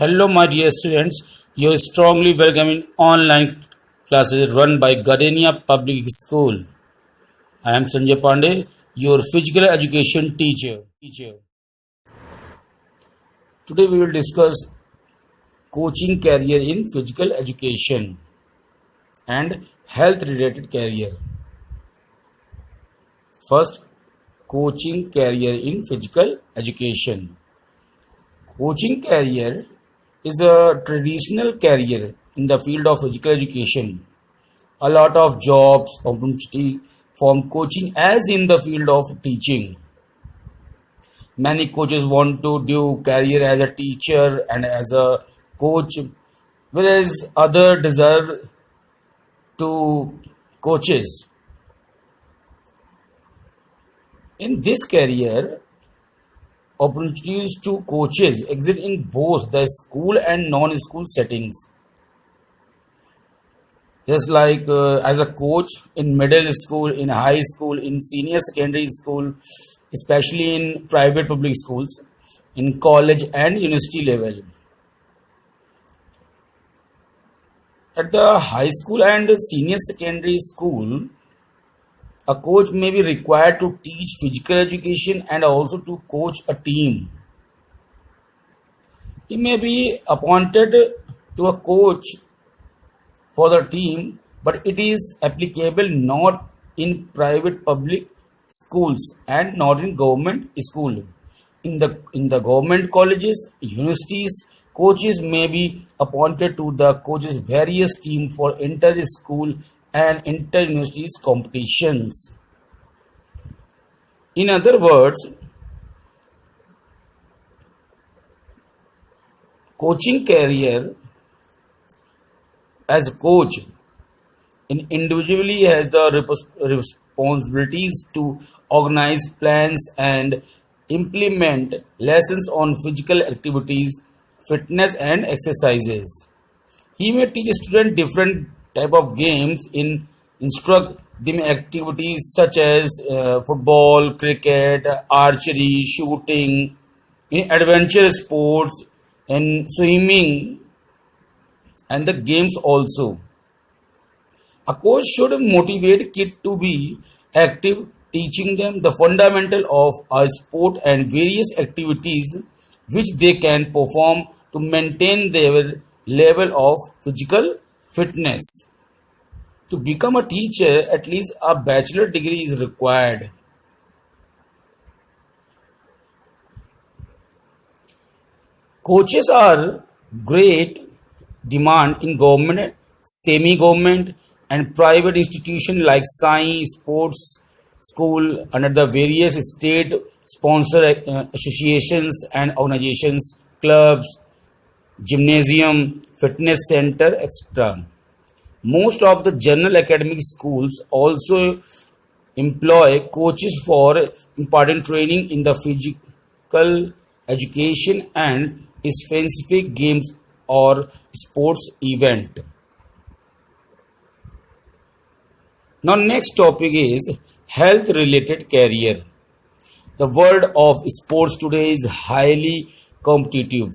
Hello, my dear students. You are strongly welcome in online classes run by Gardenia Public School. I am Sanjay Pandey, your physical education teacher. Today we will discuss coaching career in physical education and health related career. First, coaching career in physical education. Coaching career is a traditional career in the field of physical education. A lot of jobs opportunity from coaching as in the field of teaching. Many coaches want to do career as a teacher and as a coach, whereas other desire to coaches. In this career, opportunities to coaches exist in both the school and non-school settings. Just like as a coach in middle school, in high school, in senior secondary school, especially in private public schools, in college and university level. At the high school and senior secondary school, a coach may be required to teach physical education and also to coach a team. He may be appointed to a coach for the team, but it is applicable not in private public schools and not in government school. In the government colleges, universities, coaches may be appointed to the coaches various team for inter-school and inter-universities competitions. In other words, coaching career as a coach individually has the responsibilities to organize plans and implement lessons on physical activities, fitness and exercises. He may teach students different type of games in instruct them activities such as football, cricket, archery, shooting, in adventure sports, and swimming, and the games also. A coach should motivate kids to be active, teaching them the fundamental of a sport and various activities which they can perform to maintain their level of physical fitness. To become a teacher, at least a bachelor degree is required. Coaches are great demand in government, semi-government, and private institutions like science, sports, school, under the various state sponsor associations and organizations, clubs, gymnasium, fitness center, etc. Most of the general academic schools also employ coaches for imparting training in the physical education and specific games or sports event. Now next topic is health related career. The world of sports today is highly competitive.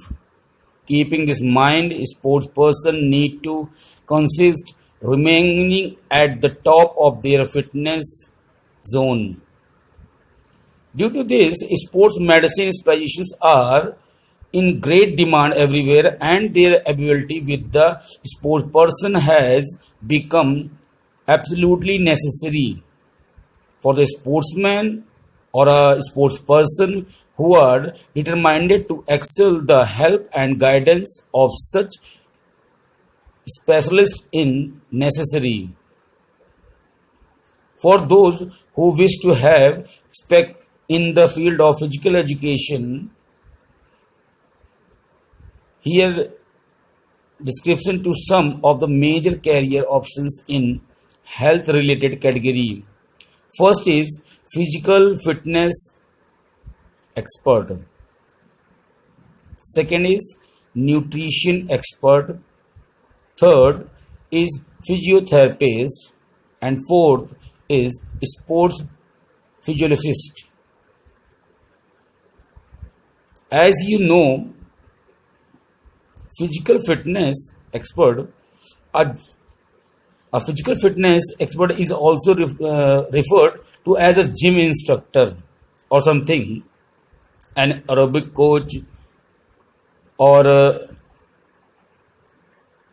Keeping this in mind, sports person need to consist remaining at the top of their fitness zone. Due to this, sports medicine specialists are in great demand everywhere, and their ability with the sports person has become absolutely necessary for the sportsman or a sports person who are determined to excel. The help and guidance of such specialists in necessary for those who wish to have spec in the field of physical education. Here description to some of the major career options in health related category. First is physical fitness expert. Second is nutrition expert. Third is physiotherapist. And fourth is sports physiologist. As you know, Physical fitness expert. A, a physical fitness expert is also referred to as a gym instructor or something, an aerobic coach, or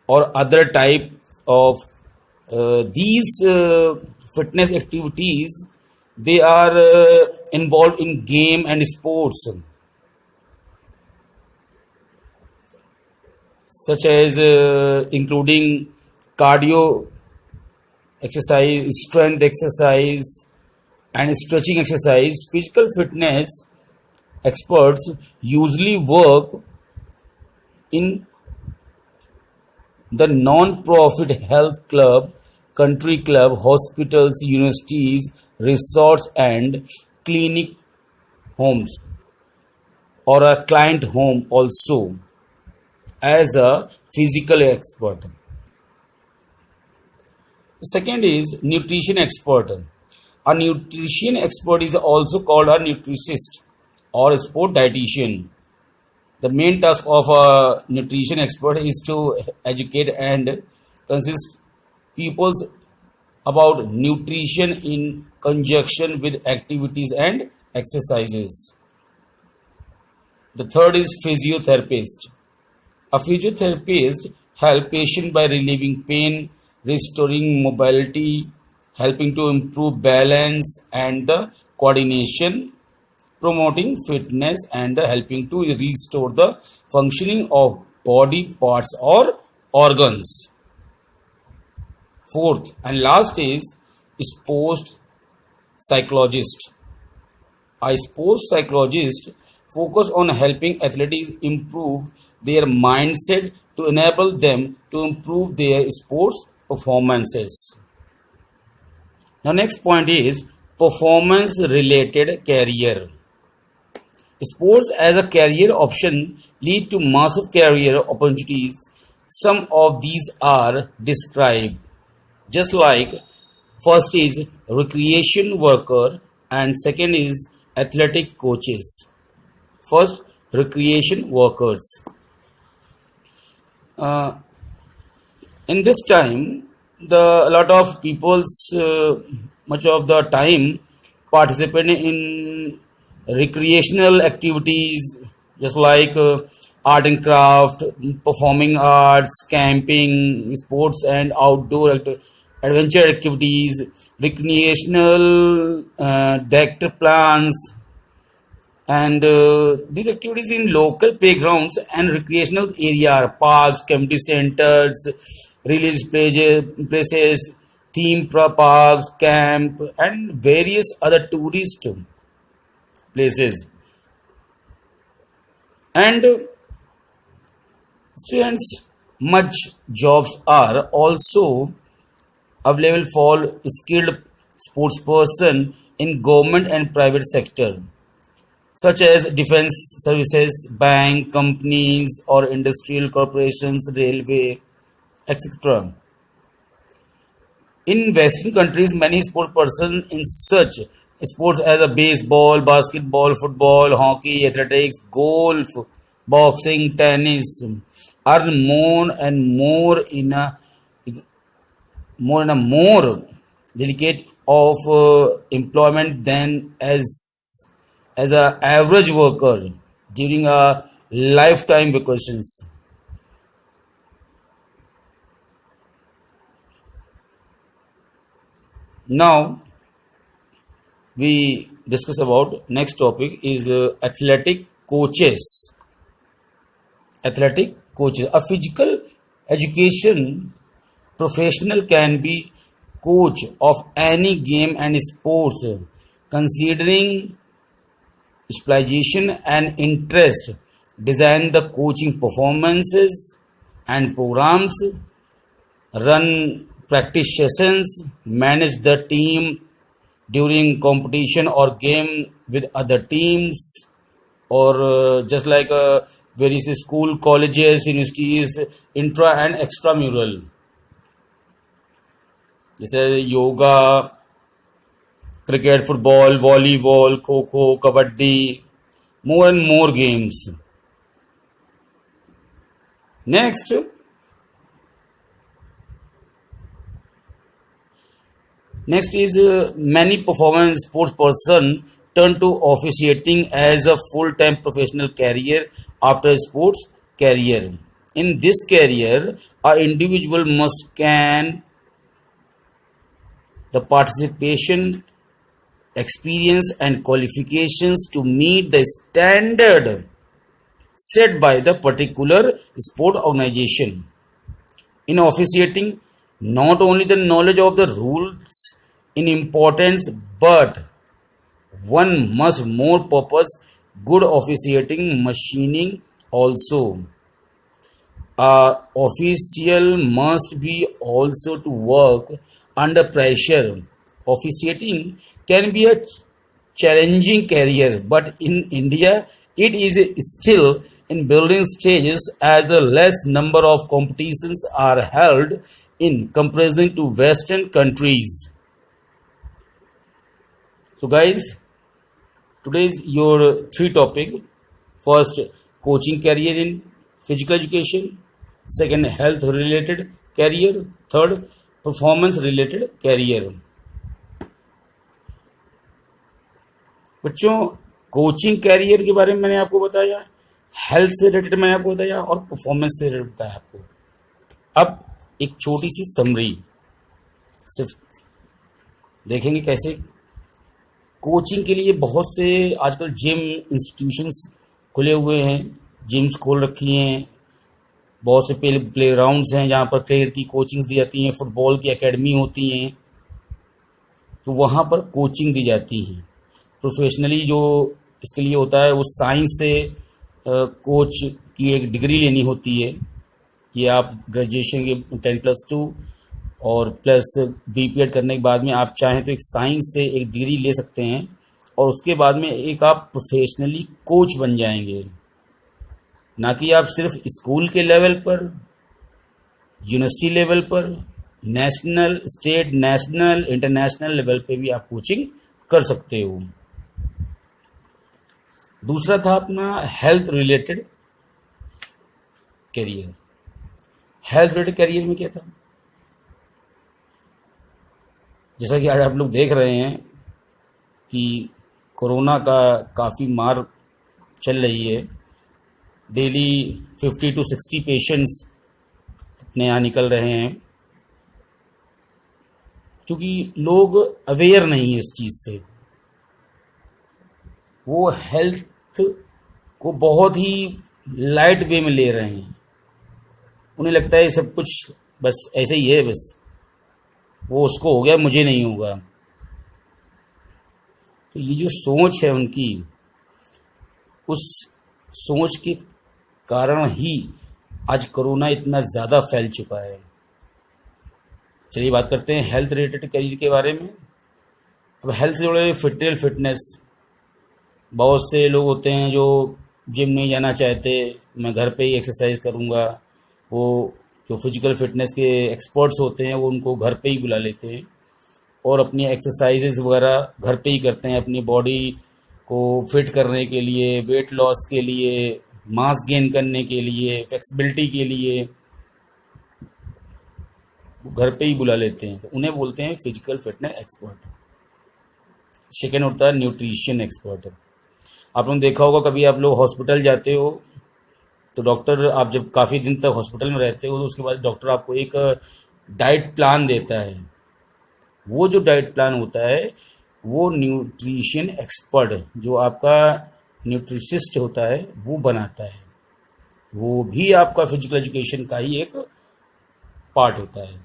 other type of these fitness activities. They are involved in game and sports, such as including cardio exercise, strength exercise, and stretching exercise. Physical fitness experts usually work in the non-profit health club, country club, hospitals, universities, resorts, and clinic homes, or a client home also, as a physical expert. The second is nutrition expert. A nutrition expert is also called a nutritionist or a sport dietitian. The main task of a nutrition expert is to educate and consist people about nutrition in conjunction with activities and exercises. The third is physiotherapist. A physiotherapist helps patients by relieving pain, restoring mobility, helping to improve balance and the coordination, promoting fitness, and helping to restore the functioning of body parts or organs. Fourth and last is sports psychologist. A sports psychologist focus on helping athletes improve their mindset to enable them to improve their sports performances. Now, next point is performance related career. Sports as a career option lead to massive career opportunities. Some of these are described, just like first is recreation worker and second is athletic coaches. First, recreation workers. Uh, in this time, the a lot of people's much of the time participate in recreational activities, just like art and craft, performing arts, camping, sports and outdoor adventure activities, recreational decked plans, and these activities in local playgrounds and recreational area, parks, community centers, religious places, theme parks, camp, and various other tourist places. And students, much jobs are also available for skilled sports person in government and private sector, such as defense services, bank companies, or industrial corporations, railway, etc. In Western countries, many sports persons in such sports as a baseball, basketball, football, hockey, athletics, golf, boxing, tennis earn more delicate of employment than as a average worker during a lifetime vacations. Now we discuss about next topic is athletic coaches. Athletic coaches, a physical education professional can be coach of any game and sports, considering specialization and interest, design the coaching performances and programs, run practice sessions, manage the team during competition or game with other teams, or just like various school, colleges, universities, intra and extramural. This is yoga, cricket, football, volleyball, kho, kabaddi, more and more games. Next, many performance sports person turn to officiating as a full-time professional career after sports career. In this career, a individual must scan the participation, experience, and qualifications to meet the standard set by the particular sport organization. In officiating, not only the knowledge of the rules in importance, but one must more purpose good officiating machining also. A official must be also to work under pressure. Officiating can be a challenging career, but in India it is still in building stages as the less number of competitions are held in comparison to Western countries. So guys, today's your three topic. First, coaching career in physical education. Second, health related career. Third, performance related career. बच्चों, coaching career के बारे में मैंने आपको बताया, health से related मैंने आपको बताया और परफॉर्मेंस से रिलेटेड बताया आपको. अब एक छोटी सी समरी सिर्फ देखेंगे कैसे कोचिंग के लिए बहुत से आजकल जिम इंस्टीट्यूशंस खुले हुए हैं, जिम्स खोल रखी हैं, बहुत से प्ले ग्राउंड्स हैं जहाँ पर प्लेयर की कोचिंग्स दी जाती हैं, फुटबॉल की एकेडमी होती हैं, तो वहाँ पर कोचिंग दी जाती हैं. प्रोफेशनली जो इसके लिए होता है वो साइंस से कोच की एक डिग्री लेनी होती है. ये आप ग्रेजुएशन के 10+2 और प्लस बीपीएड करने के बाद में आप चाहें तो एक साइंस से एक डिग्री ले सकते हैं और उसके बाद में एक आप प्रोफेशनली कोच बन जाएंगे. ना कि आप सिर्फ स्कूल के लेवल पर, यूनिवर्सिटी लेवल पर, national, state, national, international level पे भी आप कोचिंग कर सकते हो. दूसरा था अपना health related career. Health related career में क्या था, जैसा कि आज आप लोग देख रहे हैं कि कोरोना का काफ़ी मार चल रही है. डेली 50 to 60 पेशेंट्स अपने यहाँ निकल रहे हैं, क्योंकि लोग अवेयर नहीं है इस चीज़ से. वो हेल्थ को बहुत ही लाइट वे में ले रहे हैं. उन्हें लगता है सब कुछ बस ऐसे ही है, बस वो उसको हो गया, मुझे नहीं होगा. तो ये जो सोच है उनकी, उस सोच के कारण ही आज कोरोना इतना ज़्यादा फैल चुका है. चलिए बात करते हैं हेल्थ रिलेटेड करियर के बारे में. अब हेल्थ से जुड़े फिटनेस, बहुत से लोग होते हैं जो जिम नहीं जाना चाहते, मैं घर पे ही एक्सरसाइज करूँगा. वो जो फिजिकल फिटनेस के एक्सपर्ट्स होते हैं वो उनको घर पे ही बुला लेते हैं और अपनी एक्सरसाइजेज वगैरह घर पे ही करते हैं, अपनी बॉडी को फिट करने के लिए, वेट लॉस के लिए, मास गेन करने के लिए, फ्लेक्सिबिलिटी के लिए घर पे ही बुला लेते हैं. तो उन्हें बोलते हैं फिजिकल फिटनेस एक्सपर्ट. सेकेंड होता है न्यूट्रिशन एक्सपर्ट. आप लोगों ने देखा होगा, कभी आप लोग हॉस्पिटल जाते हो तो डॉक्टर, आप जब काफ़ी दिन तक हॉस्पिटल में रहते हो तो उसके बाद डॉक्टर आपको एक डाइट प्लान देता है. वो जो डाइट प्लान होता है वो न्यूट्रिशन एक्सपर्ट, जो आपका न्यूट्रिशिस्ट होता है, वो बनाता है. वो भी आपका फिजिकल एजुकेशन का ही एक पार्ट होता है.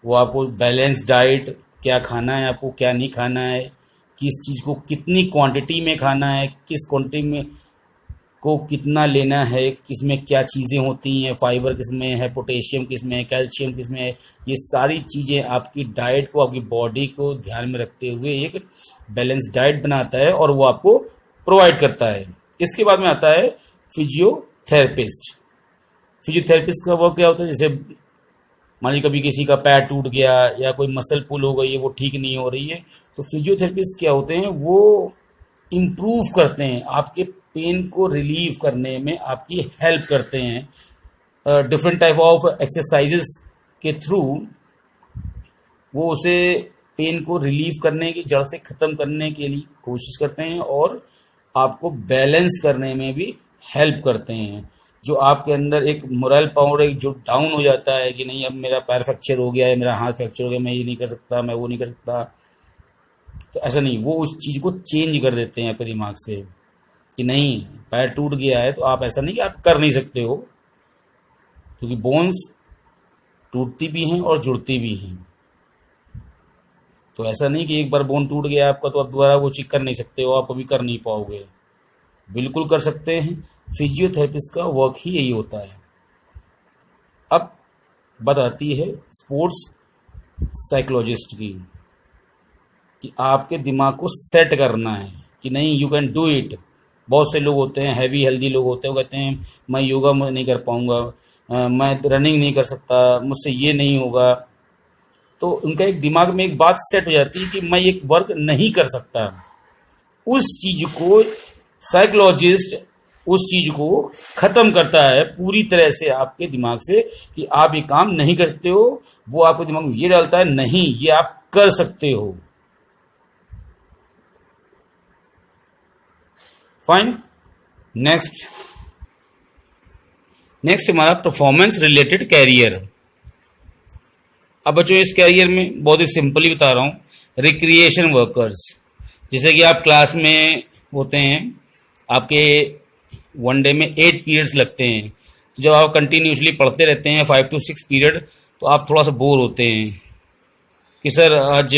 वो आपको बैलेंस डाइट, क्या खाना है, आपको क्या नहीं खाना है, किस चीज़ को कितनी क्वांटिटी में खाना है, किस क्वांटिटी में को कितना लेना है, किसमें क्या चीज़ें होती हैं, फाइबर किसमें है, पोटेशियम किसमें है, कैल्शियम किसमें है, ये सारी चीज़ें आपकी डाइट को, आपकी बॉडी को ध्यान में रखते हुए एक बैलेंस डाइट बनाता है और वो आपको प्रोवाइड करता है. इसके बाद में आता है फिजियोथेरेपिस्ट. फिजियोथेरेपिस्ट का वर्क क्या होता है, जैसे मान लीजिए कभी किसी का पैर टूट गया या कोई मसल पुल हो गई है, वो ठीक नहीं हो रही है, तो फिजियोथेरेपिस्ट क्या होते हैं, वो इम्प्रूव करते हैं, आपके पेन को रिलीव करने में आपकी हेल्प करते हैं। डिफरेंट टाइप ऑफ एक्सरसाइजेस के थ्रू वो उसे पेन को रिलीव करने की, जड़ से ख़त्म करने के लिए कोशिश करते हैं और आपको बैलेंस करने में भी हेल्प करते हैं। जो आपके अंदर एक मोरल पावर एक जो डाउन हो जाता है कि नहीं अब मेरा पैर फ्रैक्चर हो गया है, मेरा हाथ फ्रैक्चर हो गया, मैं ये नहीं कर सकता, मैं वो नहीं कर सकता, तो ऐसा नहीं, वो उस चीज़ को चेंज कर देते हैं आपके दिमाग से कि नहीं पैर टूट गया है तो आप ऐसा नहीं कि आप कर नहीं सकते हो, क्योंकि बोन्स टूटती भी हैं और जुड़ती भी हैं। तो ऐसा नहीं कि एक बार बोन टूट गया आपका तो आप दोबारा वो चीज कर नहीं सकते हो, आप कभी कर नहीं पाओगे, बिल्कुल कर सकते हैं। फिजियोथेरेपिस्ट का वर्क ही यही होता है। अब बात आती है स्पोर्ट्स साइकोलॉजिस्ट की, कि आपके दिमाग को सेट करना है कि नहीं यू कैन डू इट। बहुत से लोग होते हैं, हैवी हेल्दी लोग होते हैं, वो कहते हैं मैं योगा नहीं कर पाऊंगा, मैं रनिंग नहीं कर सकता, मुझसे ये नहीं होगा। तो उनका एक दिमाग में एक बात सेट हो जाती है कि मैं ये वर्क नहीं कर सकता। उस चीज को साइकोलॉजिस्ट उस चीज को खत्म करता है पूरी तरह से आपके दिमाग से कि आप ये काम नहीं कर सकते हो। वो आपके दिमाग में ये डालता है नहीं ये आप कर सकते हो। फाइन। नेक्स्ट हमारा परफॉर्मेंस रिलेटेड कैरियर। अब बच्चों इस कैरियर में बहुत ही सिंपली बता रहा हूँ। रिक्रिएशन वर्कर्स, जैसे कि आप क्लास में होते हैं, आपके वन डे में 8 पीरियड्स लगते हैं। जब आप कंटिन्यूसली पढ़ते रहते हैं 5 to 6 पीरियड, तो आप थोड़ा सा बोर होते हैं कि सर आज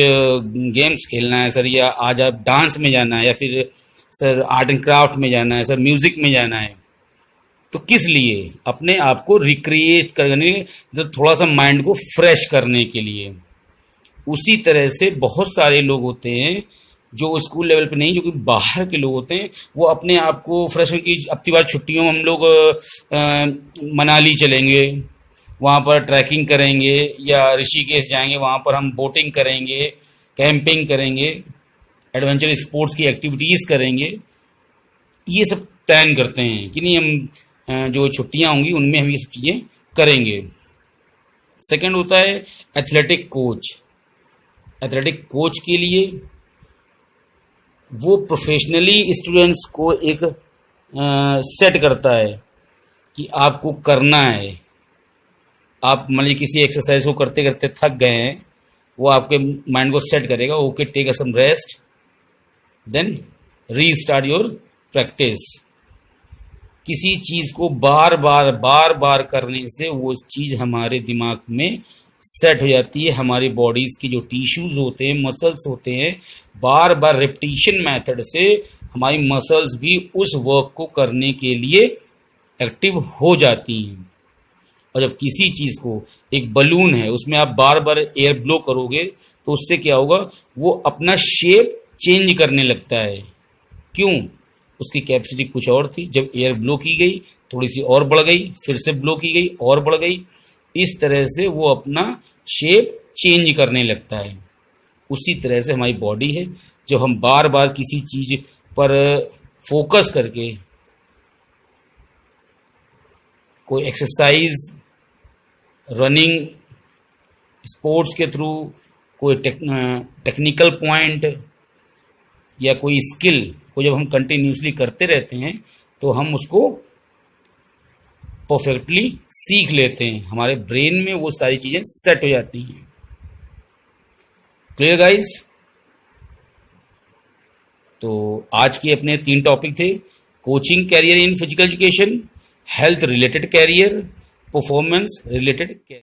गेम्स खेलना है सर, या आज आप डांस में जाना है, या फिर सर आर्ट एंड क्राफ्ट में जाना है, सर म्यूजिक में जाना है। तो किस लिए? अपने आप को रिक्रिएट करने, थोड़ा सा माइंड को फ्रेश करने के लिए। उसी तरह से बहुत सारे लोग होते हैं जो स्कूल लेवल पे नहीं, जो कि बाहर के लोग होते हैं, वो अपने आप को फ्रेश की। अब की बार छुट्टियों में हम लोग मनाली चलेंगे, वहाँ पर ट्रैकिंग करेंगे, या ऋषिकेश जाएंगे, वहाँ पर हम बोटिंग करेंगे, कैंपिंग करेंगे, एडवेंचर स्पोर्ट्स की एक्टिविटीज़ करेंगे। ये सब प्लान करते हैं कि नहीं हम जो छुट्टियां होंगी उनमें हम ये सब चीज़ें करेंगे। सेकंड होता है एथलेटिक कोच। एथलेटिक कोच के लिए वो प्रोफेशनली स्टूडेंट्स को एक सेट करता है कि आपको करना है। आप मान लीजिए किसी एक्सरसाइज को करते करते थक गए हैं, वो आपके माइंड को सेट करेगा, okay take some rest, then restart your practice. किसी चीज को बार बार करने से वो चीज हमारे दिमाग में सेट हो जाती है। हमारी बॉडीज की जो टिश्यूज होते हैं, मसल्स होते हैं, बार बार रिपीटिशन मेथड से हमारी मसल्स भी उस वर्क को करने के लिए एक्टिव हो जाती हैं। और जब किसी चीज को, एक बलून है, उसमें आप बार बार एयर ब्लो करोगे तो उससे क्या होगा, वो अपना शेप चेंज करने लगता है। क्यों? उसकी कैपेसिटी कुछ और थी, जब एयर ब्लो की गई थोड़ी सी और बढ़ गई, फिर से ब्लो की गई और बढ़ गई, इस तरह से वो अपना शेप चेंज करने लगता है। उसी तरह से हमारी बॉडी है, जब हम बार बार किसी चीज पर फोकस करके कोई एक्सरसाइज, रनिंग, स्पोर्ट्स के थ्रू कोई टेक्निकल पॉइंट या कोई स्किल को जब हम कंटिन्यूसली करते रहते हैं तो हम उसको परफेक्टली सीख लेते हैं। हमारे ब्रेन में वो सारी चीजें सेट हो जाती हैं। Clear guys? तो आज के अपने 3 टॉपिक थे: coaching career in physical education, health related career, performance related career.